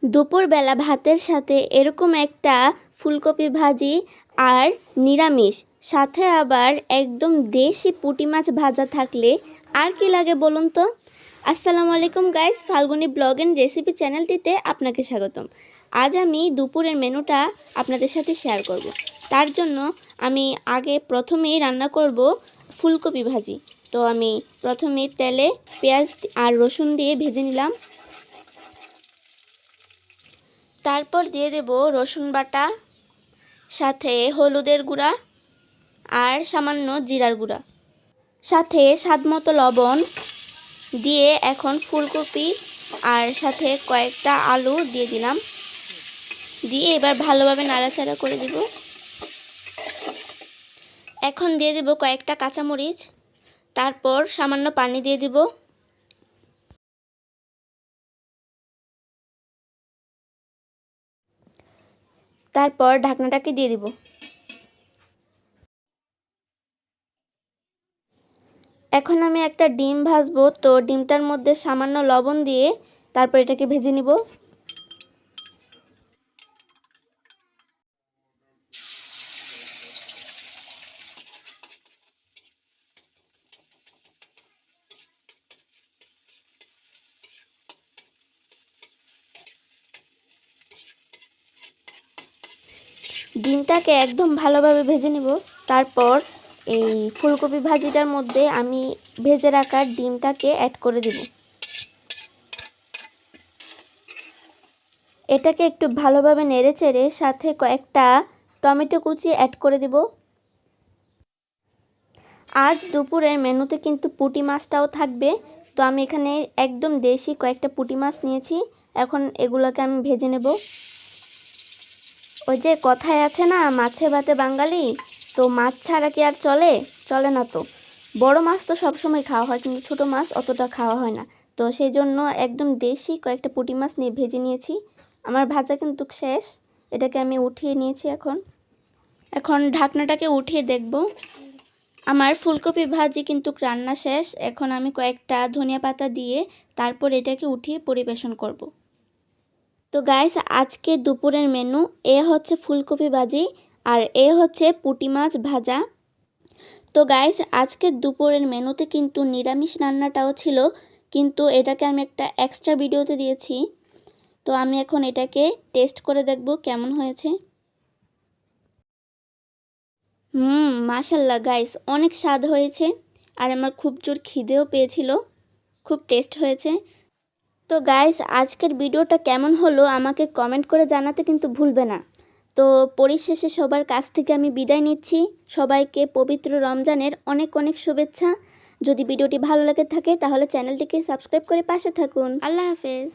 দুপুরবেলা ভাতের সাথে এরকম একটা ফুলকপি ভাজি আর নিরামিষ, সাথে আবার একদম দেশি পুঁটি মাছ ভাজা থাকলে আর কি লাগে বলুন তো। আসসালামু আলাইকুম guys, Falguni blog and recipe চ্যানেলটিতে আপনাকে স্বাগতম। আজ আমি দুপুরের মেনুটা আপনাদের সাথে শেয়ার করব। তার জন্য আমি প্রথমেই রান্না করব ফুলকপি ভাজি। তো আমি প্রথমে তেলে পেঁয়াজ আর রসুন দিয়ে ভেজে নিলাম। তারপর দিয়ে দেব রসুন বাটা, সাথে হলুদের গুঁড়া আর সামান্য জিরার গুঁড়া, সাথে স্বাদমতো লবণ দিয়ে এখন ফুলকপি আর সাথে কয়েকটা আলু দিয়ে দিলাম। দিয়ে এবার ভালোভাবে নাড়াচাড়া করে দেব। এখন দিয়ে দেব কয়েকটা কাঁচামরিচ, তারপর সামান্য পানি দিয়ে দেব। তারপর ঢাকনাটাকে দিয়ে দিব। এখন আমি একটা ডিম ভাজবো, তো ডিমটার মধ্যে সামান্য লবণ দিয়ে তারপর এটাকে ভেজে নিব। ডিমটাকে একদম ভালোভাবে ভেজে নিব। তারপর এই ফুলকপি ভাজিটার মধ্যে আমি ভেজে রাখা ডিমটাকে অ্যাড করে দিব। এটাকে একটু ভালোভাবে নেড়েচেড়ে সাথে কয়েকটা টমেটো কুচি অ্যাড করে দেব। আজ দুপুরের মেনুতে কিন্তু পুঁটি মাছটাও থাকবে, তো আমি এখানে একদম দেশি কয়েকটা পুঁটি মাছ নিয়েছি। এখন এগুলোকে আমি ভেজে নেব। ওই যে কথায় আছে না, মাছে ভাতে বাঙালি, তো মাছ ছাড়া কি আর চলে না। তো বড় মাছ তো সবসময় খাওয়া হয়, কিন্তু ছোটো মাছ অতটা খাওয়া হয় না। তো সেই জন্য একদম দেশি কয়েকটা পুঁটি মাছ নিয়ে ভেজে নিয়েছি। আমার ভাজা কিন্তু শেষ, এটাকে আমি উঠিয়ে নিয়েছি। এখন ঢাকনাটাকে উঠিয়ে দেখব। আমার ফুলকপি ভাজি কিন্তু রান্না শেষ। এখন আমি কয়েকটা ধনিয়া পাতা দিয়ে তারপর এটাকে উঠিয়ে পরিবেশন করব। তো গাইস, আজকে দুপুরের মেনু হচ্ছে ফুলকপি ভাজি আর হচ্ছে পুঁটি মাছ ভাজা। তো গাইস, আজকের দুপুরের মেনুতে কিন্তু নিরামিষ রান্নাটাও ছিল, কিন্তু এটাকে আমি একটা এক্সট্রা ভিডিওতে দিয়েছি। তো আমি এখন এটাকে টেস্ট করে দেখব কেমন হয়েছে। মাশাল্লাহ গাইস, অনেক স্বাদ হয়েছে আর আমার খুব জোর খিদেও পেয়েছিল। খুব টেস্ট হয়েছে। তো গাইস, আজকের ভিডিওটা কেমন হলো আমাকে কমেন্ট করে জানাতে কিন্তু ভুলবে না। তো পরিশেষে সবার কাছ থেকে আমি বিদায় নিচ্ছি। সবাইকে পবিত্র রমজানের অনেক অনেক শুভেচ্ছা। যদি ভিডিওটি ভালো লাগে থাকে তাহলে চ্যানেলটিকে সাবস্ক্রাইব করে পাশে থাকুন। আল্লাহ হাফেজ।